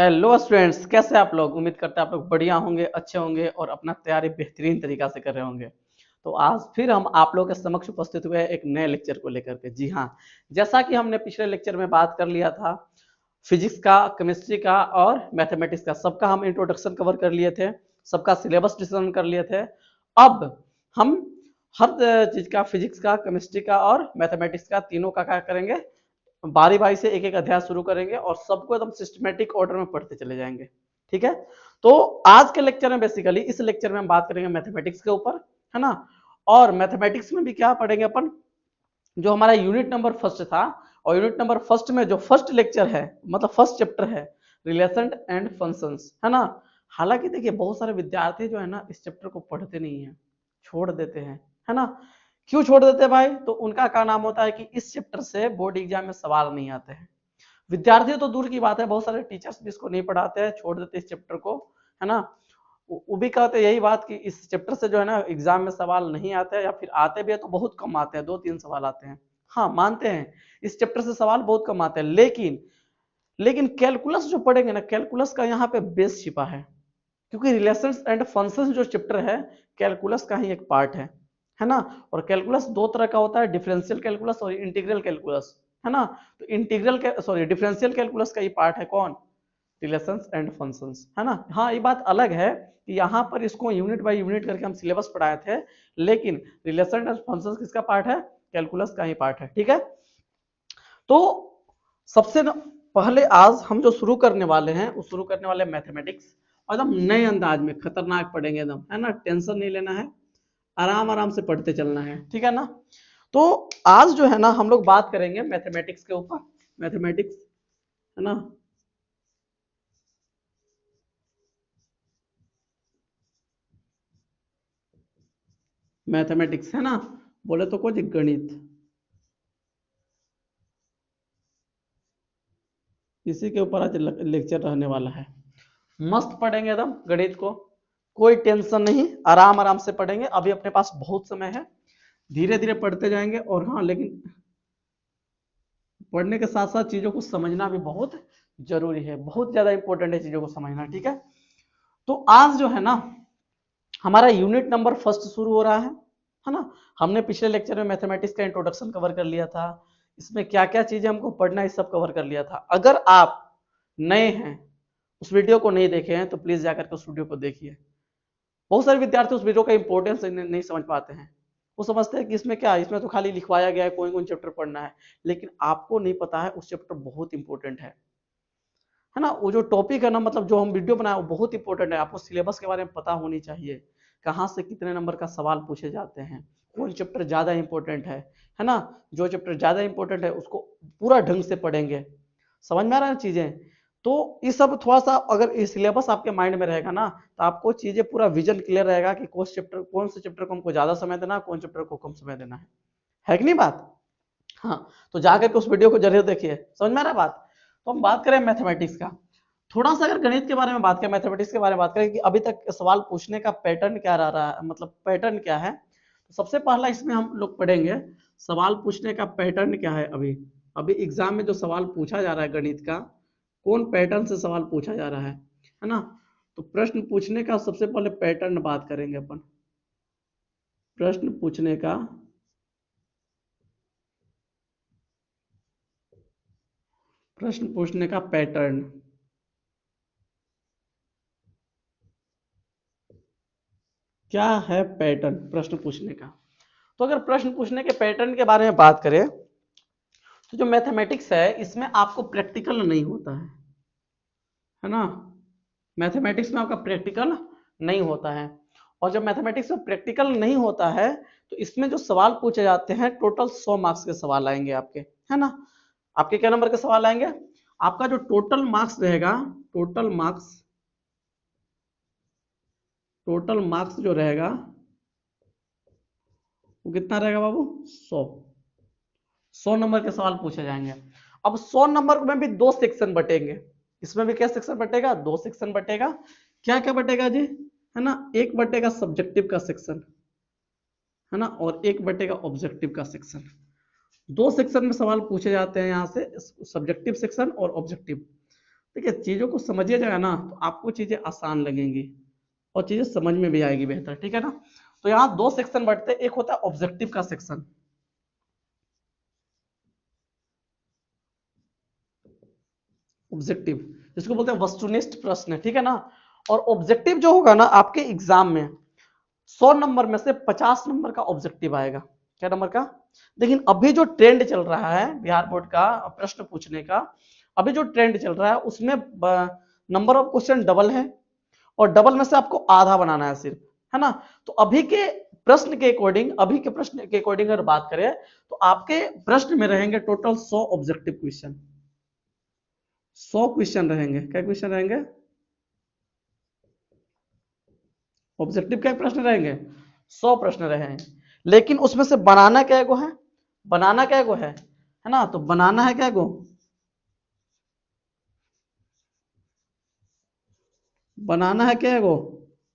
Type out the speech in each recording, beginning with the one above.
Hello students, कैसे आप लोग। उम्मीद करते हैं आप लोग बढ़िया होंगे, अच्छे होंगे और अपना तैयारी बेहतरीन तरीका से कर रहे होंगे। तो आज फिर हम आप लोगों के समक्ष उपस्थित हुए हैं एक नए लेक्चर को लेकर के। जी हाँ, जैसा कि हमने पिछले लेक्चर में बात कर लिया था फिजिक्स का, केमिस्ट्री का और मैथमेटिक्स का, सबका हम इंट्रोडक्शन कवर कर लिए थे, सबका सिलेबस डिस्कशन कर लिए थे। अब हम हर चीज का, फिजिक्स का, केमिस्ट्री का और मैथमेटिक्स का, तीनों का क्या करेंगे, बारी बारी से एक एक अध्याय शुरू करेंगे और सबको एकदम सिस्टमेटिक ऑर्डर में पढ़ते चले जाएंगे। ठीक है, तो आज के लेक्चर में बेसिकली इस लेक्चर में हम बात करेंगे मैथमेटिक्स के ऊपर, है ना। और मैथमेटिक्स में भी क्या पढ़ेंगे अपन, जो हमारा यूनिट नंबर फर्स्ट था, और यूनिट नंबर फर्स्ट में जो फर्स्ट लेक्चर है, मतलब फर्स्ट चैप्टर है, रिलेशन एंड फंक्शंस, है ना। हालांकि देखिए बहुत सारे विद्यार्थी जो है ना इस चैप्टर को पढ़ते नहीं है, छोड़ देते हैं, है ना। क्यों छोड़ देते हैं भाई, तो उनका क्या नाम होता है कि इस चैप्टर से बोर्ड एग्जाम में सवाल नहीं आते हैं। विद्यार्थी तो दूर की बात है, बहुत सारे टीचर्स भी इसको नहीं पढ़ाते हैं, छोड़ देते इस चैप्टर को, है ना। वो भी कहते यही बात कि इस चैप्टर से जो है ना एग्जाम में सवाल नहीं आते हैं, या फिर आते भी है तो बहुत कम आते हैं, 2-3 सवाल आते हैं। हाँ मानते हैं इस चैप्टर से सवाल बहुत कम आते हैं, लेकिन कैलकुलस जो पढ़ेंगे ना, कैलकुलस का यहाँ पे बेस छिपा है, क्योंकि रिलेशंस एंड फंक्शंस जो चैप्टर है कैलकुलस का ही एक पार्ट है ना। और कैलकुलस दो तरह का होता है, डिफरेंशियल कैलकुलस और इंटीग्रल कैलकुलस, है ना। तो डिफरेंशियल कैलकुलस का ही पार्ट है कौन, रिलेशंस एंड फंक्शंस, है ना। हाँ ये बात अलग है कि यहाँ पर इसको यूनिट बाय यूनिट करके हम सिलेबस पढ़ाए थे, लेकिन रिलेशन एंड फंक्शंस किसका पार्ट है, कैलकुलस का ही पार्ट है। ठीक है, तो सबसे पहले आज हम जो शुरू करने वाले हैं वो शुरू करने वाले मैथमेटिक्स, और एकदम नए अंदाज में खतरनाक पढ़ेंगे एकदम, है ना। टेंशन नहीं लेना है, आराम आराम से पढ़ते चलना है, ठीक है ना। तो आज जो है ना हम लोग बात करेंगे मैथमेटिक्स के ऊपर, मैथमेटिक्स, है ना। मैथमेटिक्स, है ना, बोले तो कुछ गणित, इसी के ऊपर आज लेक्चर रहने वाला है। मस्त पढ़ेंगे एकदम गणित को, कोई टेंशन नहीं, आराम आराम से पढ़ेंगे, अभी अपने पास बहुत समय है, धीरे धीरे पढ़ते जाएंगे। और हाँ लेकिन पढ़ने के साथ साथ चीजों को समझना भी बहुत जरूरी है, बहुत ज्यादा इंपॉर्टेंट है चीजों को समझना। ठीक है, तो आज जो है ना हमारा यूनिट नंबर फर्स्ट शुरू हो रहा है ना। हमने पिछले लेक्चर में मैथमेटिक्स का इंट्रोडक्शन कवर कर लिया था, इसमें क्या क्या चीजें हमको पढ़ना है सब कवर कर लिया था। अगर आप नए हैं, उस वीडियो को नहीं देखे हैं, तो प्लीज जाकर के उस वीडियो को देखिए। बहुत सारे विद्यार्थी उस वीडियो का इंपॉर्टेंस नहीं समझ पाते हैं, वो समझते हैं कि इसमें क्या है, इसमें तो खाली लिखवाया गया है कौन कौन चैप्टर पढ़ना है, लेकिन आपको नहीं पता है उस चैप्टर बहुत इंपॉर्टेंट है ना। वो जो टॉपिक है ना, मतलब जो हम वीडियो बनाए वो बहुत इंपॉर्टेंट है, आपको सिलेबस के बारे में पता होनी चाहिए, कहाँ से कितने नंबर का सवाल पूछे जाते हैं, कौन चैप्टर ज्यादा इंपॉर्टेंट है ना। जो चैप्टर ज्यादा इंपॉर्टेंट है उसको पूरा ढंग से पढ़ेंगे, समझ में आ रहा है चीजें। तो ये सब थोड़ा सा अगर ये सिलेबस आपके माइंड में रहेगा ना, तो आपको चीजें पूरा विजन क्लियर रहेगा कि कौन से चैप्टर को हमको ज्यादा समय देना है, कौन चैप्टर को कम समय देना है कि नहीं बात। हाँ, तो जाकर के उस वीडियो को जरूर देखिए, समझ में आ रहा है बात। तो हम बात करें मैथमेटिक्स का, थोड़ा सा अगर गणित के बारे में बात करें, मैथमेटिक्स के बारे में बात करें कि अभी तक सवाल पूछने का पैटर्न क्या रहा है, मतलब पैटर्न क्या है। तो सबसे पहला इसमें हम लोग पढ़ेंगे सवाल पूछने का पैटर्न क्या है। अभी अभी एग्जाम में जो सवाल पूछा जा रहा है गणित का, कौन पैटर्न से सवाल पूछा जा रहा है ना। तो प्रश्न पूछने का सबसे पहले पैटर्न बात करेंगे अपन, प्रश्न पूछने का पैटर्न क्या है, पैटर्न प्रश्न पूछने का। तो अगर प्रश्न पूछने के पैटर्न के बारे में बात करें, तो जो मैथमेटिक्स है इसमें आपको प्रैक्टिकल नहीं होता है ना। मैथमेटिक्स में आपका प्रैक्टिकल नहीं होता है, और जब मैथमेटिक्स में प्रैक्टिकल नहीं होता है तो इसमें जो सवाल पूछे जाते हैं टोटल 100 मार्क्स के सवाल आएंगे आपके, है ना। आपके क्या नंबर के सवाल आएंगे, आपका जो टोटल मार्क्स रहेगा, टोटल मार्क्स जो रहेगा वो कितना रहेगा बाबू, 100 नंबर के सवाल पूछे जाएंगे। अब 100 नंबर में भी दो सेक्शन बटेंगे, इसमें भी क्या सेक्शन बटेगा, दो सेक्शन बटेगा। क्या क्या बटेगा जी, है ना, एक बटेगा सब्जेक्टिव का सेक्शन, है ना, और एक बटेगा ऑब्जेक्टिव का सेक्शन। दो सेक्शन में सवाल पूछे जाते हैं यहाँ से, सब्जेक्टिव सेक्शन और ऑब्जेक्टिव। देखिए चीजों को समझिएगा ना तो आपको चीजें आसान लगेंगी और चीजें समझ में भी आएगी बेहतर, ठीक है ना। तो यहाँ दो सेक्शन बढ़ते हैं, एक होता है ऑब्जेक्टिव का सेक्शन, ऑब्जेक्टिव जिसको बोलते हैं वस्तुनिष्ठ प्रश्न, ठीक है ना। और ऑब्जेक्टिव जो होगा ना आपके एग्जाम में 100 नंबर में से 50 नंबर का ऑब्जेक्टिव आएगा। क्या नंबर का? लेकिन अभी जो ट्रेंड चल रहा है बिहार बोर्ड का प्रश्न पूछने का, अभी जो ट्रेंड चल रहा है उसमें नंबर ऑफ क्वेश्चन डबल है और डबल में से आपको आधा बनाना है सिर्फ, है ना। तो अभी के प्रश्न के अकॉर्डिंग, अभी के प्रश्न के अकॉर्डिंग अगर बात करें तो आपके प्रश्न में रहेंगे टोटल 100 ऑब्जेक्टिव क्वेश्चन, 100 क्वेश्चन रहेंगे। क्या क्वेश्चन रहेंगे? ऑब्जेक्टिव क्या प्रश्न रहेंगे? 100 प्रश्न रहेंगे। लेकिन उसमें से बनाना क्या गो है? बनाना क्या गो है ना। तो बनाना है क्या गो? बनाना है क्या गो?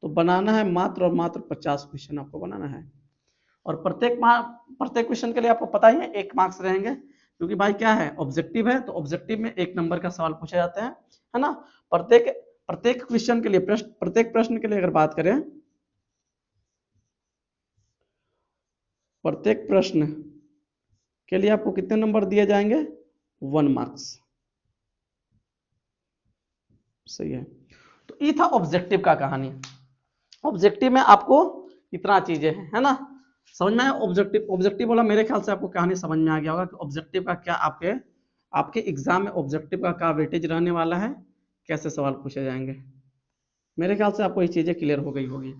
तो बनाना है मात्र और मात्र 50 क्वेश्चन आपको बनाना है। और प्रत्येक क्वेश्चन के लिए आपको पता ही है 1 मार्क्स रहेंगे, क्योंकि भाई क्या है, ऑब्जेक्टिव है, तो ऑब्जेक्टिव में 1 नंबर का सवाल पूछे जाते हैं, है ना। प्रत्येक प्रत्येक क्वेश्चन के लिए प्रत्येक प्रश्न के लिए अगर बात करें, प्रत्येक प्रश्न के लिए आपको कितने नंबर दिए जाएंगे? 1 मार्क्स। सही है। तो ये था ऑब्जेक्टिव का कहानी। ऑब्जेक्टिव में आपको इतना चीजें हैं, है ना। समझ में आया? ऑब्जेक्टिव ऑब्जेक्टिव वाला मेरे ख्याल से आपको कहानी समझ में आ गया होगा कि ऑब्जेक्टिव का क्या आपके आपके एग्जाम में ऑब्जेक्टिव का क्या वेटेज रहने वाला है, कैसे सवाल पूछे जाएंगे। मेरे ख्याल से आपको ये चीजें क्लियर हो गई होगी।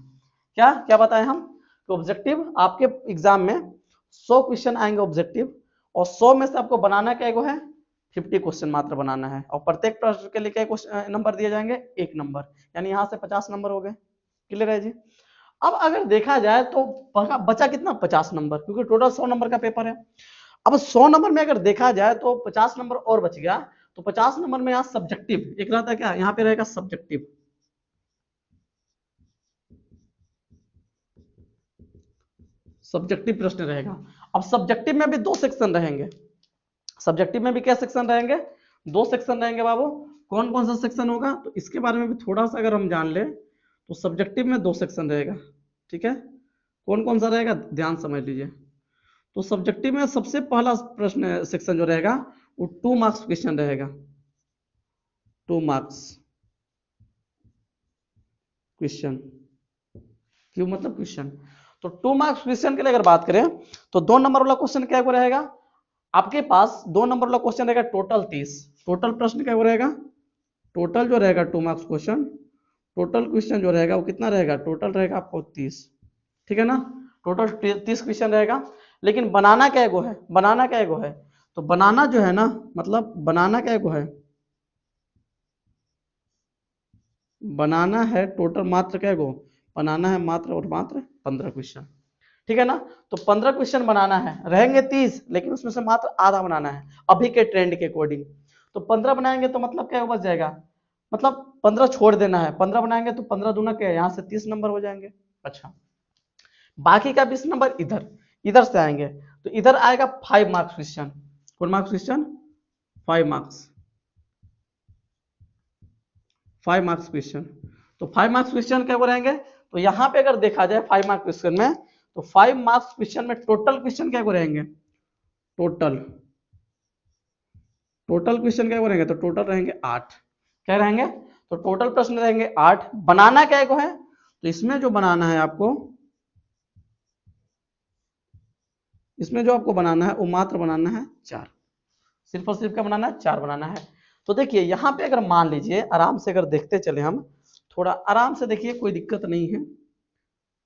क्या क्या बताएं हम कि ऑब्जेक्टिव आपके एग्जाम में 100 क्वेश्चन आएंगे ऑब्जेक्टिव, और 100 में से आपको बनाना क्या है? 50 क्वेश्चन मात्र बनाना है। और प्रत्येक प्रश्न के लिए क्या नंबर दिए जाएंगे? 1 नंबर, यानी यहां से 50 नंबर हो गए। क्लियर है जी। अब अगर देखा जाए तो बचा कितना? 50 नंबर, क्योंकि टोटल 100 नंबर का पेपर है। अब 100 नंबर में अगर देखा जाए तो 50 नंबर और बच गया। तो 50 नंबर में यहाँ सब्जेक्टिव एक रहता है, क्या यहाँ पे रहेगा? सब्जेक्टिव। सब्जेक्टिव प्रश्न रहेगा। अब सब्जेक्टिव में भी 2 सेक्शन रहेंगे। सब्जेक्टिव में भी क्या सेक्शन रहेंगे? 2 सेक्शन रहेंगे बाबू। कौन कौन सा सेक्शन होगा? तो इसके बारे में भी थोड़ा सा अगर हम जान ले तो सब्जेक्टिव में 2 सेक्शन रहेगा, ठीक है। कौन कौन सा रहेगा? ध्यान समझ लीजिए। तो सब्जेक्टिव में सबसे पहला प्रश्न सेक्शन जो रहेगा वो 2 मार्क्स क्वेश्चन रहेगा। 2 मार्क्स क्वेश्चन। क्यों मतलब क्वेश्चन? तो 2 मार्क्स क्वेश्चन के लिए अगर बात करें तो 2 नंबर वाला क्वेश्चन क्या रहेगा आपके पास? 2 नंबर वाला क्वेश्चन रहेगा टोटल 30। टोटल प्रश्न क्या रहेगा? टोटल जो रहेगा 2 मार्क्स क्वेश्चन, टोटल क्वेश्चन जो रहेगा वो कितना रहेगा? टोटल रहेगा आपको 30, ठीक है ना। टोटल 30 क्वेश्चन रहेगा। लेकिन बनाना क्या है? बनाना क्या है? तो बनाना जो है ना, मतलब बनाना क्या है? बनाना है टोटल मात्र क्या गो? बनाना है मात्र और मात्र 15 क्वेश्चन, ठीक है ना। तो 15 क्वेश्चन बनाना है, रहेंगे 30, लेकिन उसमें से मात्र आधा बनाना है अभी के ट्रेंड के अकॉर्डिंग। तो 15 बनाएंगे तो मतलब क्या बच जाएगा? मतलब 15 छोड़ देना है, 15 बनाएंगे तो 15 दूना क्या है? यहाँ से 30 नंबर हो जाएंगे। अच्छा, बाकी का 20 नंबर इधर इधर से आएंगे। तो इधर आएगा 5 मार्क्स क्वेश्चन। कौन marks question? 5 marks, 5 marks question. तो 5 मार्क्स क्वेश्चन क्या रहेंगे? तो यहाँ पे अगर देखा जाए 5 मार्क्स क्वेश्चन में, तो 5 मार्क्स क्वेश्चन में टोटल क्वेश्चन क्या रहेंगे? टोटल टोटल क्वेश्चन क्या रहेंगे? तो टोटल रहेंगे 8। क्या रहेंगे? तो टोटल प्रश्न रहेंगे 8। बनाना क्या है? तो इसमें जो बनाना है आपको, इसमें जो आपको बनाना है वो मात्र बनाना है 4। सिर्फ और सिर्फ क्या बनाना है? 4 बनाना है। तो देखिए यहाँ पे अगर मान लीजिए आराम से अगर देखते चले हम, थोड़ा आराम से देखिए, कोई दिक्कत नहीं है,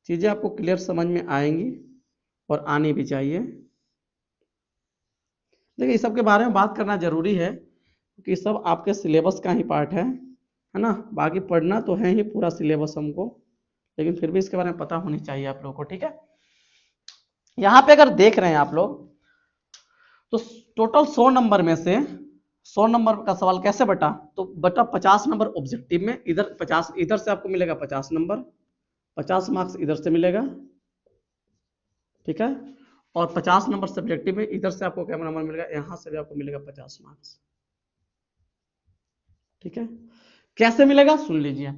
चीजें आपको क्लियर समझ में आएंगी और आनी भी चाहिए। देखिए इस सब के बारे में बात करना जरूरी है, क्योंकि सब आपके सिलेबस का ही पार्ट है ना। बाकी पढ़ना तो है ही पूरा सिलेबस हमको, लेकिन फिर भी इसके बारे में पता होनी चाहिए आप लोगों को, ठीक है। यहाँ पे अगर देख रहे हैं आप लोग, तो टोटल 100 नंबर में से 100 नंबर का सवाल कैसे बटा? तो बटा 50 नंबर ऑब्जेक्टिव में, इधर 50, इधर से आपको मिलेगा 50 नंबर, 50 मार्क्स इधर से मिलेगा, ठीक है। और 50 नंबर सब्जेक्टिव में, इधर से आपको क्या नंबर मिलेगा? यहाँ से भी आपको मिलेगा 50 मार्क्स। ठीक है, कैसे मिलेगा सुन लीजिए।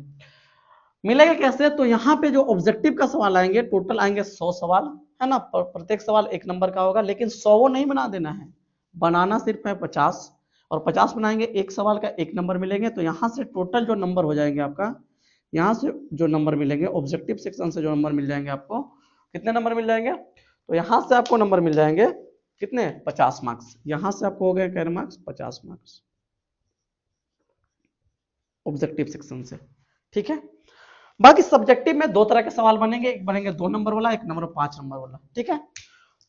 मिलेगा कैसे, तो यहाँ पे जो ऑब्जेक्टिव का सवाल आएंगे, टोटल आएंगे 100 सवाल, है ना, प्रत्येक सवाल 1 नंबर का होगा, लेकिन 100 नहीं बना देना है, बनाना सिर्फ है 50, और 50 बनाएंगे, एक सवाल का 1 नंबर मिलेंगे। तो यहाँ से टोटल जो नंबर हो जाएंगे आपका, यहाँ से जो नंबर मिलेंगे ऑब्जेक्टिव सेक्शन से जो नंबर मिल जाएंगे आपको, कितने नंबर मिल जाएंगे, तो यहाँ से आपको नंबर मिल जाएंगे कितने, 50 मार्क्स। यहाँ से आपको हो गए कितने मार्क्स, 50 मार्क्स ऑब्जेक्टिव सेक्शन से। ठीक है, बाकी सब्जेक्टिव में 2 तरह के सवाल बनेंगे, एक बनेंगे 2 नंबर वाला, एक नंबर 5 नंबर वाला। ठीक है,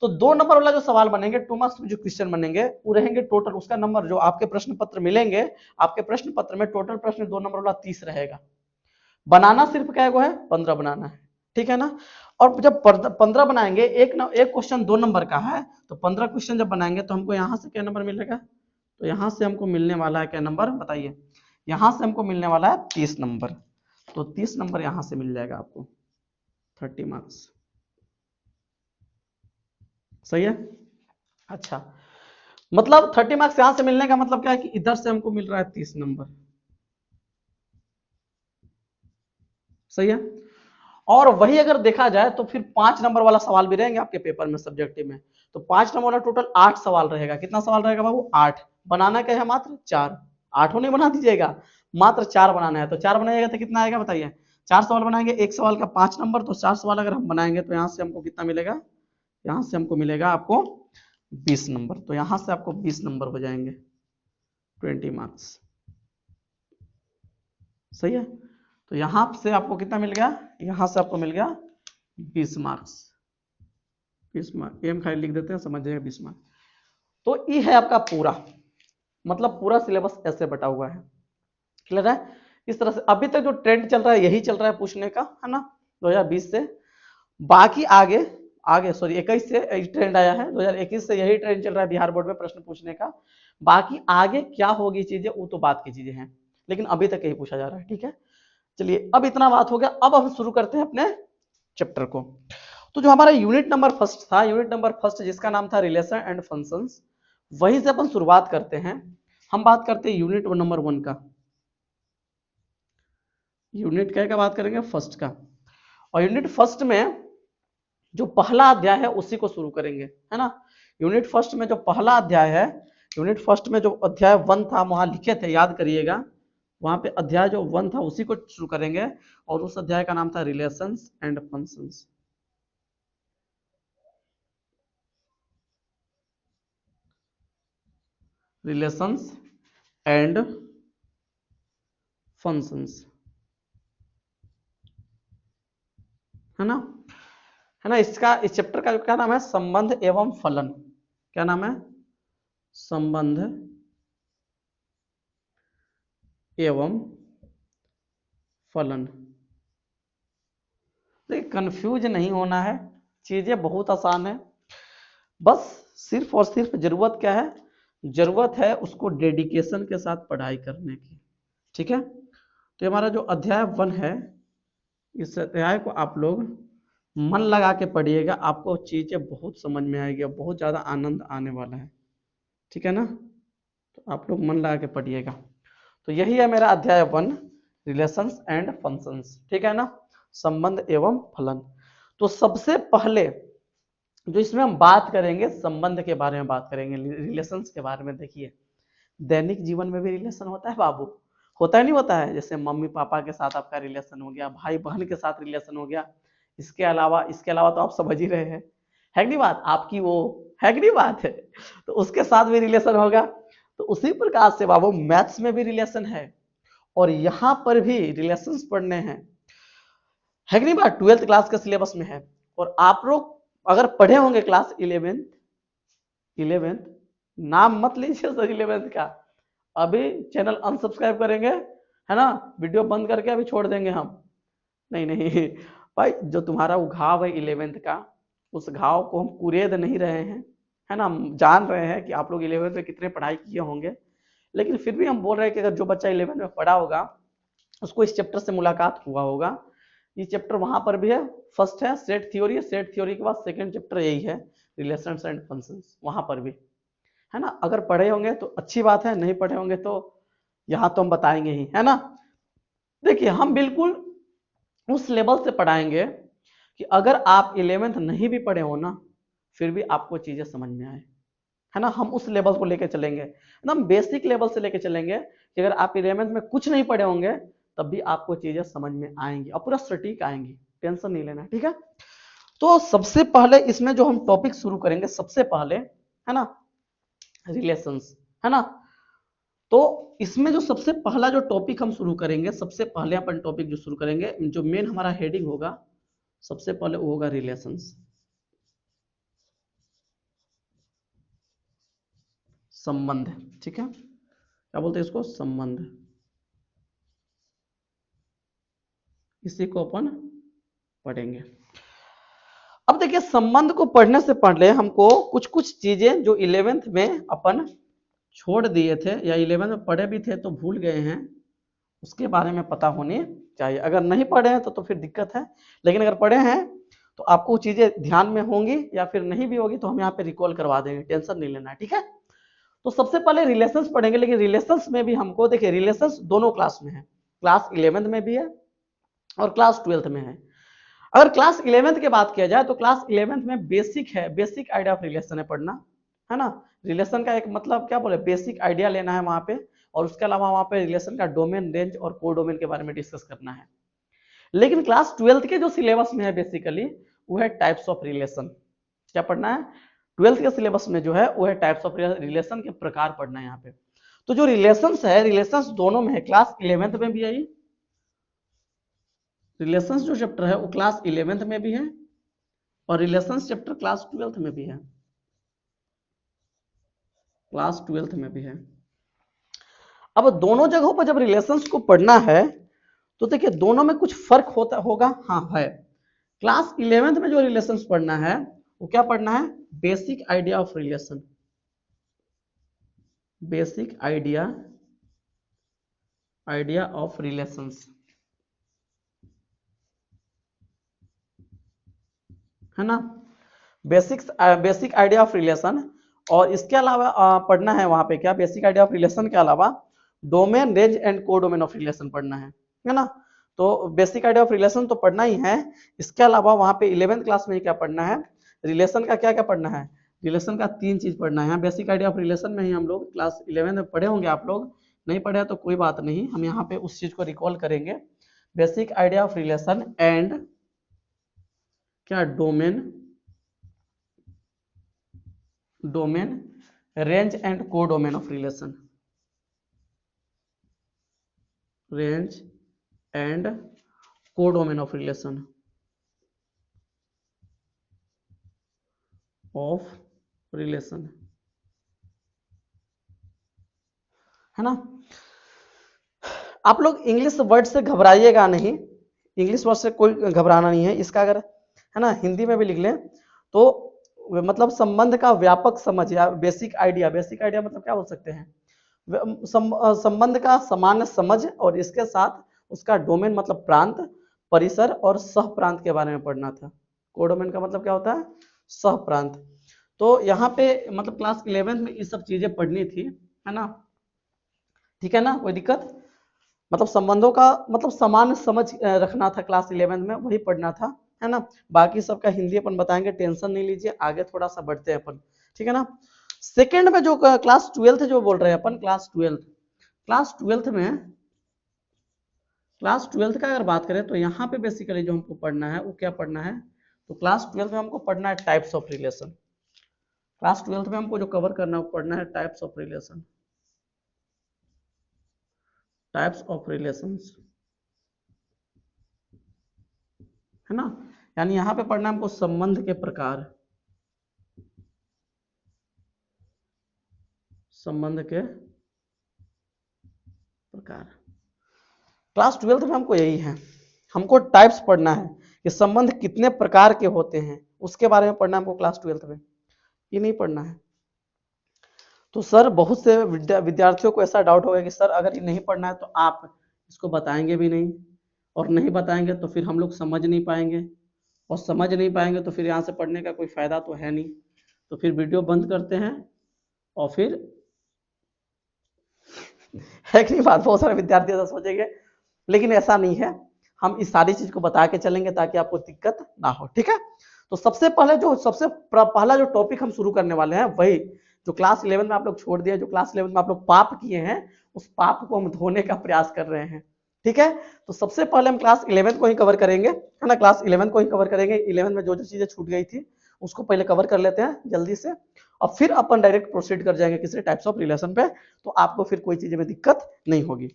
तो 2 नंबर वाला जो सवाल बनेंगे, 2 मार्क्स में जो क्वेश्चन बनेंगे वो रहेंगे टोटल, उसका नंबर जो आपके प्रश्न पत्र मिलेंगे, आपके प्रश्न पत्र में टोटल प्रश्न 2 नंबर वाला 30 रहेगा। बनाना सिर्फ क्या है, 15 बनाना है। ठीक है ना, और जब 15 बनाएंगे, एक क्वेश्चन 2 नंबर का है, तो 15 क्वेश्चन जब बनाएंगे तो हमको यहाँ से क्या नंबर मिलेगा, तो यहाँ से हमको मिलने वाला है क्या नंबर बताइए, यहाँ से हमको मिलने वाला है 30 नंबर। तो 30 नंबर यहाँ से मिल जाएगा आपको, 30 मार्क्स। सही है, अच्छा, मतलब 30 मार्क्स यहां से मिलने का मतलब क्या है कि इधर से हमको मिल रहा है 30 नंबर। सही है, और वही अगर देखा जाए तो फिर 5 नंबर वाला सवाल भी रहेंगे आपके पेपर में सब्जेक्टिव में। तो 5 नंबर वाला टोटल 8 सवाल रहेगा। कितना सवाल रहेगा बाबू, 8। बनाना क्या है, मात्र 4। 8 नहीं बना दीजिएगा, मात्र 4 बनाना है। तो 4 बनाइएगा तो कितना आएगा बताइए, 4 सवाल बनाएंगे, एक सवाल का 5 नंबर, तो 4 सवाल अगर हम बनाएंगे तो यहाँ से हमको कितना मिलेगा, यहाँ से हमको मिलेगा आपको 20 नंबर। तो यहाँ से आपको 20 नंबर हो जाएंगे, 20 मार्क्स। सही है, तो यहां से आपको कितना मिल गया, यहां से आपको मिल गया 20 मार्क्स। 20 मार्क्स एम खाली लिख देते हैं, समझ जाएगा 20 मार्क्स। तो ये है आपका पूरा, मतलब पूरा सिलेबस ऐसे बटा हुआ है। क्लियर है, इस तरह से अभी तक जो ट्रेंड चल रहा है यही चल रहा है पूछने का, है ना, 2020 से। बाकी आगे आगे सॉरी 21 से ट्रेंड आया है, 2021 से यही ट्रेंड चल रहा है बिहार बोर्ड में प्रश्न पूछने का। बाकी आगे क्या होगी चीजें, वो तो बात की चीजें हैं, लेकिन अभी तक यही पूछा जा रहा है। ठीक है, चलिए अब इतना बात हो गया, अब हम शुरू करते हैं अपने चैप्टर को। तो जो हमारा यूनिट नंबर फर्स्ट था, यूनिट नंबर फर्स्ट जिसका नाम था रिलेशन एंड फंक्शंस, वहीं से अपन शुरुआत करते हैं। हम बात करते हैं यूनिट नंबर 1 का, यूनिट क्या का बात करेंगे, फर्स्ट का। और यूनिट फर्स्ट में जो पहला अध्याय है उसी को शुरू करेंगे, है ना। यूनिट फर्स्ट में जो पहला अध्याय है, यूनिट फर्स्ट में जो अध्याय 1 था वहां लिखे थे, याद करिएगा, वहां पे अध्याय जो 1 था उसी को शुरू करेंगे, और उस अध्याय का नाम था relations and functions. Relations and functions, है ना, है ना। इसका इस चैप्टर का क्या नाम है, संबंध एवं फलन। क्या नाम है, संबंध एवं फलन। देखिए कंफ्यूज नहीं होना है, चीजें बहुत आसान है, बस सिर्फ और सिर्फ जरूरत क्या है, जरूरत है उसको डेडिकेशन के साथ पढ़ाई करने की। ठीक है, तो हमारा जो अध्याय 1 है, इस अध्याय को आप लोग मन लगा के पढ़िएगा, आपको चीजें बहुत समझ में आएगी, बहुत ज्यादा आनंद आने वाला है। ठीक है ना, तो आप लोग मन लगा के पढ़िएगा। तो यही है मेरा अध्याय 1, रिलेशंस एंड फंक्शंस। ठीक है ना, संबंध एवं फलन। तो सबसे पहले जो इसमें हम बात करेंगे, संबंध के बारे में बात करेंगे, रिलेशंस के बारे में। देखिए दैनिक जीवन में भी रिलेशन होता है बाबू, होता है नहीं होता है, जैसे मम्मी पापा के साथ आपका रिलेशन हो गया, भाई बहन के साथ रिलेशन हो गया, इसके अलावा तो आप समझ ही रहे हैं, है कि नहीं बात आपकी, वो है कि नहीं बात है, तो उसके साथ भी रिलेशन होगा। तो उसी प्रकार से बाबू मैथ्स में भी रिलेशन है, और यहाँ पर भी रिलेशंस पढ़ने हैं, है कि नहीं बात, 12th क्लास के सिलेबस में है। और आप लोग अगर पढ़े होंगे क्लास 11th, नाम मत लीजिए सर 11th का, अभी चैनल अनसब्सक्राइब करेंगे, है ना, वीडियो बंद करके अभी छोड़ देंगे हम। नहीं नहीं भाई, जो तुम्हारा वो घाव है 11th का, उस घाव को हम कुरेद नहीं रहे हैं, है ना। हम जान रहे हैं कि आप लोग 11th में कितने पढ़ाई किए होंगे, लेकिन फिर भी हम बोल रहे हैं कि अगर जो बच्चा 11th में पढ़ा होगा उसको इस चैप्टर से मुलाकात हुआ होगा। ये चैप्टर वहां पर भी है, फर्स्ट है सेट थ्योरी, सेट थ्योरी के बाद सेकंड चैप्टर यही है, रिलेशंस एंड फंक्शंस, वहां पर भी, है ना। अगर पढ़े होंगे तो अच्छी बात है, नहीं पढ़े होंगे तो यहाँ तो हम बताएंगे ही, है ना। देखिए हम बिल्कुल उस लेवल से पढ़ाएंगे कि अगर आप 11th नहीं भी पढ़े हो ना, फिर भी आपको चीजें समझ में आए, है ना। हम उस लेवल को लेकर चलेंगे, एकदम बेसिक लेवल से लेकर चलेंगे कि अगर आप 11th में कुछ नहीं पढ़े होंगे तब भी आपको चीजें समझ में आएंगी और पूरा सटीक आएंगी, टेंशन नहीं लेना, ठीक है। तो सबसे पहले इसमें जो हम टॉपिक शुरू करेंगे, सबसे पहले, है ना, रिलेशंस, है ना। तो इसमें जो सबसे पहला जो टॉपिक हम शुरू करेंगे, सबसे पहले अपन टॉपिक जो शुरू करेंगे, जो मेन हमारा हेडिंग होगा, सबसे पहले वो होगा रिलेशंस, संबंध, ठीक है। क्या बोलते हैं इसको, संबंध। इसी को अपन पढ़ेंगे। अब देखिए संबंध को पढ़ने से पहले हमको कुछ कुछ चीजें जो 11th में अपन छोड़ दिए थे या 11th में पढ़े भी थे तो भूल गए हैं, उसके बारे में पता होनी चाहिए। अगर नहीं पढ़े हैं तो फिर दिक्कत है, लेकिन अगर पढ़े हैं तो आपको चीजें ध्यान में होंगी, या फिर नहीं भी होगी तो हम यहाँ पे रिकॉल करवा देंगे, टेंशन नहीं लेना है, ठीक है। तो सबसे पहले रिलेशंस पढ़ेंगे, लेकिन रिलेशंस में भी हमको देखिए रिलेशंस दोनों क्लास में है, क्लास 11th में भी है और क्लास 12th में है। अगर क्लास 11th की बात किया जाए तो क्लास 11th में बेसिक है, बेसिक आइडिया ऑफ रिलेशन है पढ़ना, है ना। रिलेशन का एक मतलब क्या बोले, बेसिक आइडिया लेना है वहां पे, और उसके अलावा वहां पे रिलेशन का डोमेन, रेंज और को डोमेन के बारे में डिस्कस करना है। लेकिन क्लास 12th के जो सिलेबस में है बेसिकली वो है टाइप्स ऑफ रिलेशन। क्या पढ़ना है, 12th के सिलेबस में जो है वो है टाइप्स ऑफ रिलेशन के प्रकार पढ़ना है यहाँ पे। तो जो रिलेशंस है, रिलेशंस दोनों में है, क्लास 11th में भी आई, रिलेशंस जो चैप्टर है वो क्लास 11th में भी है और रिलेशंस चैप्टर क्लास 12th में भी है, क्लास 12th में भी है। अब दोनों जगहों पर जब रिलेशंस को पढ़ना है तो देखिए दोनों में कुछ फर्क होता होगा, हाँ है। क्लास 11th में जो रिलेशंस पढ़ना है वो क्या पढ़ना है, basic idea of relation, basic idea of relations, है ना। बेसिक आइडिया ऑफ रिलेशन, और इसके अलावा पढ़ना है वहां पे क्या, बेसिक आइडिया ऑफ रिलेशन के अलावा डोमेन, रेंज एंड को डोमेन ऑफ रिलेशन पढ़ना है ना। तो बेसिक आइडिया ऑफ रिलेशन तो पढ़ना ही है, इसके अलावा वहां पे 11th क्लास में क्या पढ़ना है, रिलेशन का क्या क्या पढ़ना है, रिलेशन का 3 चीज पढ़ना है। बेसिक आइडिया ऑफ रिलेशन में ही हम लोग क्लास 11th में पढ़े होंगे, आप लोग नहीं पढ़े तो कोई बात नहीं, हम यहाँ पे उस चीज को रिकॉल करेंगे। Basic idea of relation and क्या, डोमेन, रेंज एंड को domain of relation, range and को डोमेन ऑफ रिलेशन है ना। आप लोग इंग्लिश वर्ड से घबराइएगा नहीं, इंग्लिश वर्ड से कोई घबराना नहीं है इसका, अगर है ना हिंदी में भी लिख लें तो मतलब संबंध का व्यापक समझ या बेसिक आइडिया, बेसिक आइडिया मतलब क्या बोल सकते हैं, संबंध का सामान्य समझ, और इसके साथ उसका डोमेन मतलब प्रांत, परिसर और सह प्रांत के बारे में पढ़ना था। कोडोमेन का मतलब क्या होता है, सह प्रांत। तो यहाँ पे मतलब क्लास 11th में ये सब चीजें पढ़नी थी, है ना, ठीक है ना, कोई दिक्कत, मतलब संबंधों का मतलब सामान्य समझ रखना था क्लास 11th में, वही पढ़ना था, है ना। बाकी सबका हिंदी अपन बताएंगे, टेंशन नहीं लीजिए, आगे थोड़ा सा बढ़ते हैं अपन, ठीक है ना। सेकेंड में जो क्लास 12th जो बोल रहे हैं अपन, क्लास 12th का अगर बात करें तो यहाँ पे बेसिकली जो हमको पढ़ना है वो क्या पढ़ना है, तो क्लास 12th में हमको पढ़ना है types of relation. Class 12th में हमको जो कवर करना है वो पढ़ना है types of relation, types of relations, है ना। यानी यहाँ पे पढ़ना हमको संबंध के प्रकार, संबंध के प्रकार। क्लास 12th में हमको यही है, हमको टाइप्स पढ़ना है कि संबंध कितने प्रकार के होते हैं, उसके बारे में पढ़ना हमको क्लास 12th में, ये नहीं पढ़ना है। तो सर बहुत से विद्यार्थियों को ऐसा डाउट होगा कि सर अगर ये नहीं पढ़ना है तो आप इसको बताएंगे भी नहीं, और नहीं बताएंगे तो फिर हम लोग समझ नहीं पाएंगे, और समझ नहीं पाएंगे तो फिर यहाँ से पढ़ने का कोई फायदा तो है नहीं। तो फिर वीडियो बंद करते हैं और फिर है कि नहीं बात? बहुत सारे विद्यार्थी ऐसा सोचेंगे, लेकिन ऐसा नहीं है। हम इस सारी चीज को बता के चलेंगे ताकि आपको दिक्कत ना हो, ठीक है। तो सबसे पहला जो टॉपिक हम शुरू करने वाले हैं, वही जो क्लास 11 में आप लोग छोड़ दिए, जो क्लास 11 में आप लोग पाप किए हैं, उस पाप को हम धोने का प्रयास कर रहे हैं, ठीक है। तो सबसे पहले हम क्लास 11 को ही कवर करेंगे, है ना। क्लास 11 को ही कवर करेंगे। 11 में जो जो चीजें छूट गई थी उसको पहले कवर कर लेते हैं जल्दी से, और फिर अपन डायरेक्ट प्रोसीड कर जाएंगे किसी टाइप्स ऑफ रिलेशन पे, तो आपको फिर कोई चीज में दिक्कत नहीं होगी।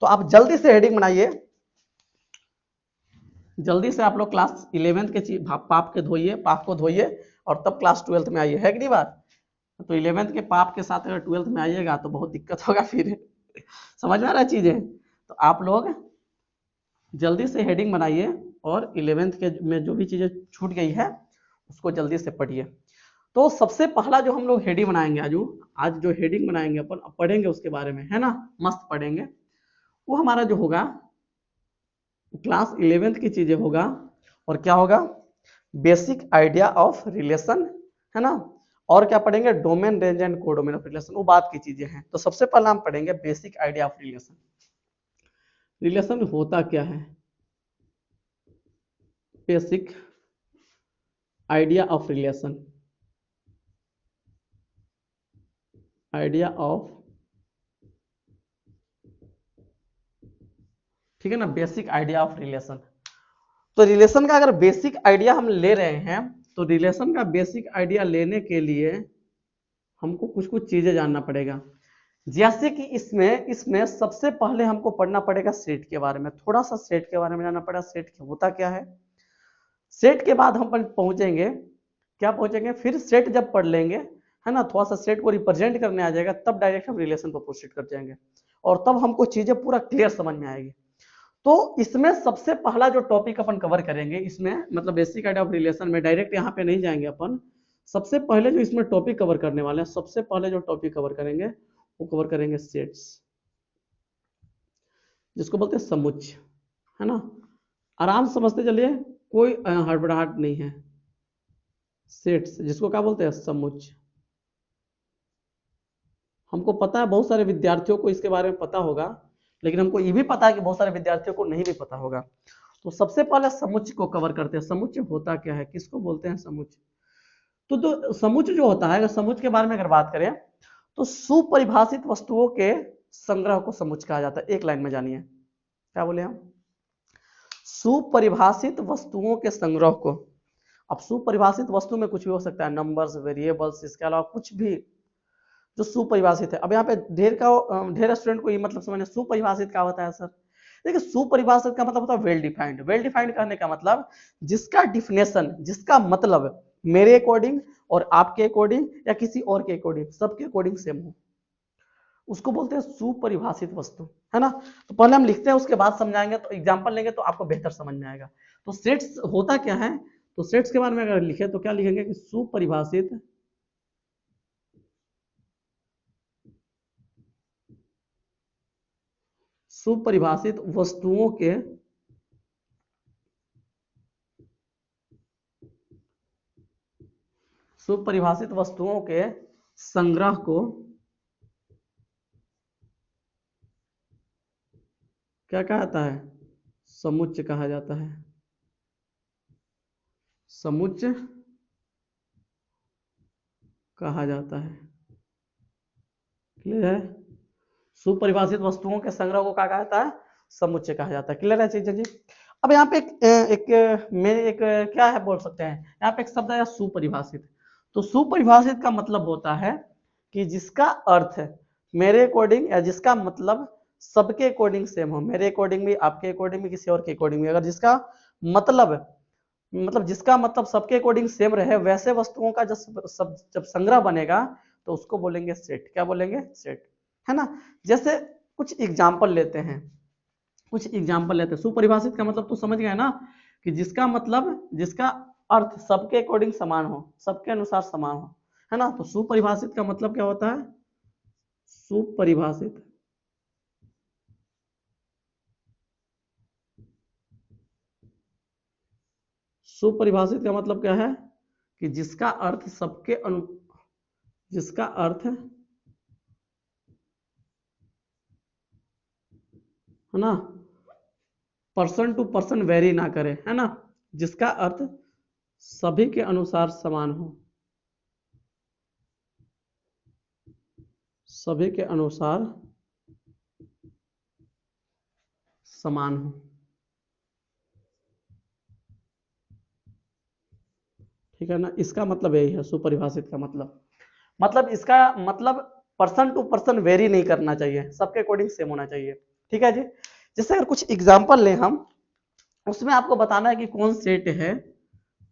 तो आप जल्दी से हेडिंग बनाइए, जल्दी से आप लोग क्लास 11 के पाप के धोइए, पाप को धोइए, और तब क्लास 12 में आइए, है कि नहीं बात? तो 11 के पाप के साथ अगर 12 में आइएगा तो बहुत दिक्कत होगा फिर। समझ में आ रहा है चीजें? तो आप लोग जल्दी से हेडिंग बनाइए, और 11th के में जो भी चीजें छूट गई है उसको जल्दी से पढ़िए। तो सबसे पहला जो हम लोग हेडिंग बनाएंगे, आज जो हेडिंग बनाएंगे अपन, पढ़ेंगे उसके बारे में, है ना, मस्त पढ़ेंगे। वो हमारा जो होगा क्लास 11th की चीजें होगा, और क्या होगा, बेसिक आइडिया ऑफ रिलेशन, है ना। और क्या पढ़ेंगे, domain, range and codomain of relation, वो बात की चीजें हैं। तो सबसे पहले हम पढ़ेंगे basic idea of relation. Relation होता क्या है, basic idea of relation, idea of, ठीक है ना, बेसिक आइडिया ऑफ रिलेशन। तो रिलेशन का अगर बेसिक आइडिया हम ले रहे हैं, तो रिलेशन का बेसिक आइडिया लेने के लिए हमको कुछ कुछ चीजें जानना पड़ेगा। जैसे कि इसमें सबसे पहले हमको पढ़ना पड़ेगा सेट के बारे में, थोड़ा सा सेट के बारे में जानना पड़ेगा, सेट होता क्या है। सेट के बाद हम पहुंचेंगे, क्या पहुंचेंगे, फिर सेट जब पढ़ लेंगे, है ना, थोड़ा सा सेट को रिप्रेजेंट करने आ जाएगा, तब डायरेक्ट हम रिलेशन पर प्रोसीड कर जाएंगे, और तब हमको चीजें पूरा क्लियर समझ में आएगी। तो इसमें सबसे पहला जो टॉपिक अपन कवर करेंगे, इसमें मतलब बेसिक आइडिया ऑफ रिलेशन में डायरेक्ट यहाँ पे नहीं जाएंगे अपन। सबसे पहले जो इसमें टॉपिक कवर करने वाले हैं, सबसे पहले जो टॉपिक कवर करेंगे वो कवर करेंगे सेट्स, जिसको बोलते हैं समुच्चय, है ना। आराम से समझते चलिए, कोई हड़बड़ाहट नहीं है। सेट्स जिसको क्या बोलते हैं, समुच्चय। हमको पता है बहुत सारे विद्यार्थियों को इसके बारे में पता होगा, लेकिन हमको ये भी पता है कि बहुत सारे विद्यार्थियों को नहीं भी पता होगा। तो सबसे पहले समुच्चय को कवर करते हैं। समुच्चय होता क्या है, किसको बोलते हैं समुच्चय? तो समुच्चय जो होता है, अगर समुच्चय के बारे में अगर बात करें, तो सुपरिभाषित वस्तुओं के संग्रह को समुच्चय कहा जाता है। एक लाइन में जानिए, क्या बोले हम, सुपरिभाषित वस्तुओं के संग्रह को। अब सुपरिभाषित वस्तु में कुछ भी हो सकता है, नंबर्स, वेरिएबल्स, इसके अलावा कुछ भी जो सुपरिभाषित है। अब यहाँ पे ढेर स्टूडेंट को ये मतलब समझना, सुपरिभाषित क्या होता है सर? देखिए, सुपरिभाषित का मतलब होता है वेल डिफाइंड। वेल डिफाइंड करने का मतलब जिसका डिफिनेशन, जिसका मतलब मेरे अकॉर्डिंग और आपके अकॉर्डिंग या किसी और के अकॉर्डिंग, सबके अकॉर्डिंग सेम हो, उसको बोलते हैं सुपरिभाषित वस्तु, है ना। तो पहले हम लिखते हैं, उसके बाद समझाएंगे, तो एग्जांपल लेंगे तो आपको बेहतर समझ में आएगा। तो सेट्स होता क्या है, तो सेट्स के बारे में अगर लिखे तो क्या लिखेंगे कि सुपरिभाषित सुपरिभाषित वस्तुओं के सुपरिभाषित वस्तुओं के संग्रह को क्या कहा जाता है, समुच्चय कहा जाता है। समुच्चय कहा जाता है, क्लियर है। सुपरिभाषित वस्तुओं के संग्रह को क्या कहा जाता है, समुच्चय कहा जाता है, क्लियर है चीजें जी। अब यहाँ पे एक क्या है बोल सकते हैं, यहाँ पे एक शब्द है सुपरिभाषित। तो सुपरिभाषित का मतलब होता है कि जिसका अर्थ मेरे अकॉर्डिंग या जिसका मतलब सबके अकॉर्डिंग सेम हो, मेरे अकॉर्डिंग भी, आपके अकॉर्डिंग भी, किसी और के अकॉर्डिंग भी, अगर जिसका जिसका मतलब सबके अकॉर्डिंग सेम रहे, वैसे वस्तुओं का जब संग्रह बनेगा तो उसको बोलेंगे सेट। क्या बोलेंगे, सेट, है ना। जैसे कुछ एग्जाम्पल लेते हैं, सुपरिभाषित का मतलब तो समझ गए ना, कि जिसका मतलब, जिसका अर्थ सबके अकॉर्डिंग समान हो, सबके अनुसार समान हो, है ना। तो सुपरिभाषित का मतलब क्या होता है, सुपरिभाषित सुपरिभाषित का मतलब क्या है, कि जिसका अर्थ जिसका अर्थ है ना, पर्सन टू पर्सन वेरी ना करे, है ना, जिसका अर्थ सभी के अनुसार समान हो, सभी के अनुसार समान हो। ठीक है ना, इसका मतलब यही है सुपरिभाषित का मतलब इसका मतलब पर्सन टू पर्सन वेरी नहीं करना चाहिए, सबके अकॉर्डिंग सेम होना चाहिए। ठीक है जी। जैसे अगर कुछ एग्जांपल लें हम, उसमें आपको बताना है कि कौन सेट है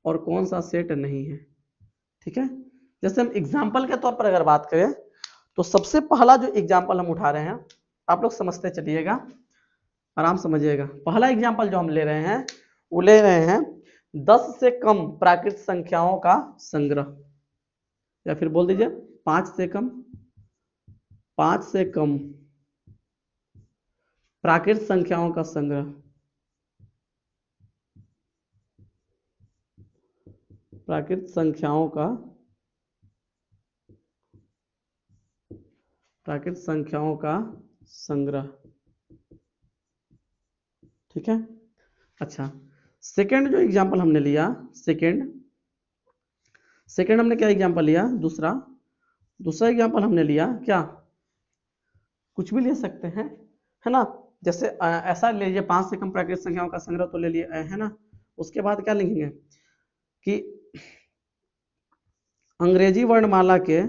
और कौन सा सेट नहीं है। ठीक है, जैसे हम एग्जांपल के तौर पर अगर बात करें तो सबसे पहला जो एग्जांपल हम उठा रहे हैं, आप लोग समझते चलिएगा, आराम समझिएगा। पहला एग्जांपल जो हम ले रहे हैं वो ले रहे हैं 10 से कम प्राकृत संख्याओं का संग्रह, या फिर बोल दीजिए 5 से कम प्राकृत संख्याओं का संग्रह, प्राकृत संख्याओं का संग्रह। ठीक है, अच्छा सेकंड जो एग्जांपल हमने लिया, सेकंड हमने क्या एग्जांपल लिया, दूसरा एग्जांपल हमने लिया क्या, कुछ भी ले सकते हैं, है ना, जैसे ऐसा ले लीजिए 5 से कम प्राकृतिक संख्याओं का संग्रह तो ले लिए, है ना। उसके बाद क्या लिखेंगे कि अंग्रेजी वर्णमाला के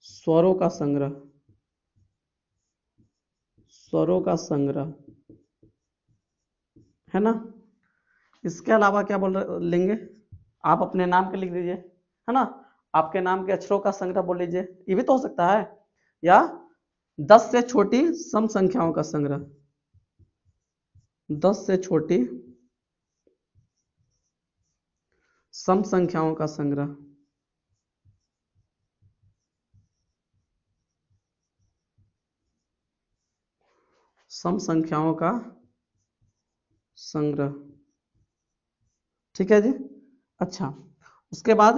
स्वरों का संग्रह, है ना। इसके अलावा क्या लेंगे, आप अपने नाम के लिख दीजिए, है ना, आपके नाम के अक्षरों का संग्रह बोल लीजिए, ये भी तो हो सकता है। या 10 से छोटी सम संख्याओं का संग्रह, 10 से छोटी सम संख्याओं का संग्रह, सम संख्याओं का संग्रह। ठीक है जी। अच्छा उसके बाद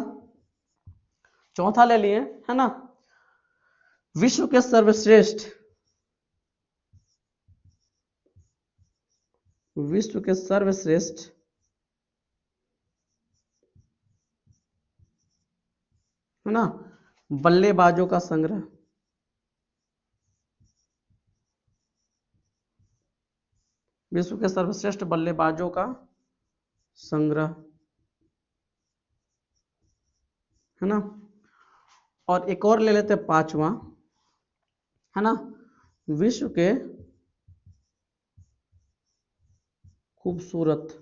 चौथा ले लिए, है ना, विश्व के सर्वश्रेष्ठ है ना बल्लेबाजों का संग्रह, विश्व के सर्वश्रेष्ठ बल्लेबाजों का संग्रह, है ना। और एक और ले लेते हैं पांचवा, है ना, विश्व के खूबसूरत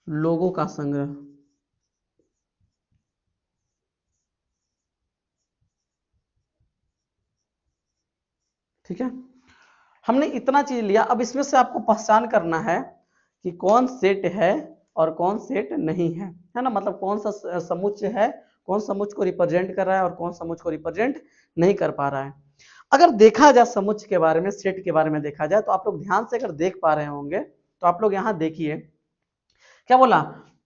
लोगों का संग्रह। ठीक है, हमने इतना चीज लिया। अब इसमें से आपको पहचान करना है कि कौन सेट है और कौन सेट नहीं है ना, मतलब कौन सा समुच्चय है, कौन समुच्चय को रिप्रेजेंट कर रहा है और कौन समुच्चय को रिप्रेजेंट नहीं कर पा रहा है। अगर देखा जाए समुच्चय के बारे में, सेट के बारे में देखा जाए, तो आप लोग ध्यान से अगर देख पा रहे होंगे तो आप लोग यहाँ देखिए क्या बोला,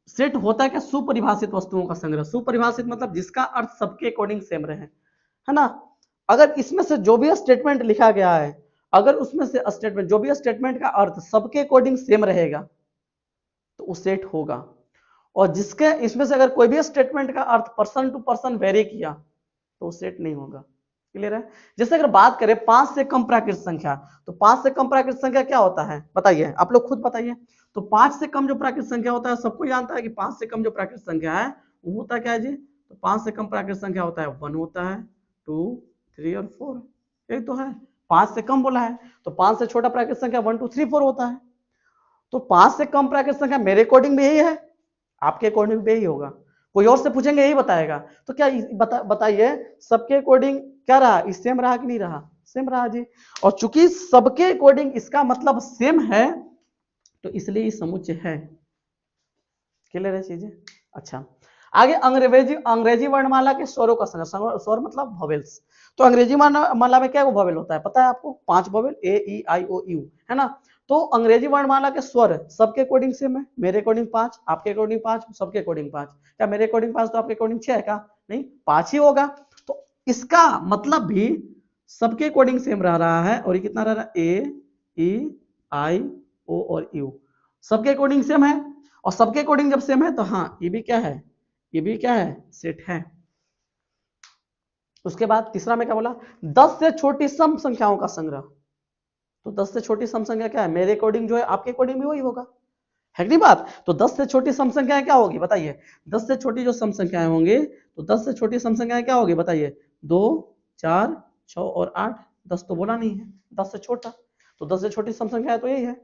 सेट होता है क्या, सुपरिभाषित वस्तुओं का संग्रह। सुपरिभाषित मतलब जिसका अर्थ सबके अकॉर्डिंग सेम रहे, है ना। अगर इसमें से जो भी स्टेटमेंट लिखा गया है, अगर उसमें से स्टेटमेंट, जो भी स्टेटमेंट का अर्थ सबके अकॉर्डिंग सेम रहेगा तो वो सेट होगा। और जिसके इसमें से अगर कोई भी स्टेटमेंट का अर्थ पर्सन टू पर्सन वेरी किया तो वो सेट नहीं होगा। क्लियर है। जैसे अगर बात करें 5 से कम प्राकृतिक संख्या, तो 5 से कम प्राकृतिक संख्या क्या होता है बताइए, आप लोग खुद बताइए। तो 5 से कम जो प्राकृतिक संख्या होता है, सबको जानता है कि 5 से कम जो प्राकृतिक संख्या है वो होता क्या है जी, तो 5 से कम प्राकृतिक संख्या होता है 1 होता है, 2, 3 और 4, यही तो है। 5 से कम बोला है तो 5 से छोटा प्राकृतिक संख्या 1, 2, 3, 4 होता है। तो 5 से कम प्राकृतिक संख्या मेरे अकॉर्डिंग भी यही है, आपके अकॉर्डिंग भी यही होगा। कोई और से पूछेंगे यही बताएगा। तो क्या बताइए सबके अकॉर्डिंग क्या रहा, सेम रहा कि नहीं रहा, सेम रहा जी। और चूंकि सबके अकॉर्डिंग इसका मतलब सेम है तो इसलिए ये समुच्चय है। क्लियर है चीजें। अच्छा आगे अंग्रेजी वर्णमाला के स्वरों का संग्रह, स्वर मतलब वोवेल्स। तो अंग्रेजी वर्णमाला में क्या वोवेल होता है पता है आपको? 5 vowel, A E I O you, है ना। तो अंग्रेजी वर्णमाला के स्वर सबके अकॉर्डिंग सेम है, मेरे अकॉर्डिंग 5, आपके अकॉर्डिंग 5, सबके अकॉर्डिंग 5। क्या मेरे अकॉर्डिंग 5 तो आपके अकॉर्डिंग 6 है क्या? नहीं, 5 ही होगा। तो इसका मतलब भी सबके अकॉर्डिंग सेम रह रहा है। और ये कितना रह रहा है? ए ई आई ओ और यू सबके अकॉर्डिंग सेम है। और सबके अकॉर्डिंग जब सेम है तो हाँ ये भी क्या है? ये भी क्या है? सेट है। उसके बाद तीसरा में क्या बोला? 10 से छोटी सम संख्याओं का संग्रह। तो 10 से छोटी सम संख्या क्या है? मेरे अकॉर्डिंग जो है आपके अकॉर्डिंग भी वही होगा, है कि नहीं बात? तो 10 से छोटी सम संख्याएं क्या होगी बताइए? 10 से छोटी जो सम संख्याएं होंगी, तो 10 से छोटी सम संख्याएं क्या होगी बताइए? 2, 4, 6 और 8। 10 तो बोला नहीं है, 10 से छोटा। तो 10 से छोटी सम संख्या तो यही है,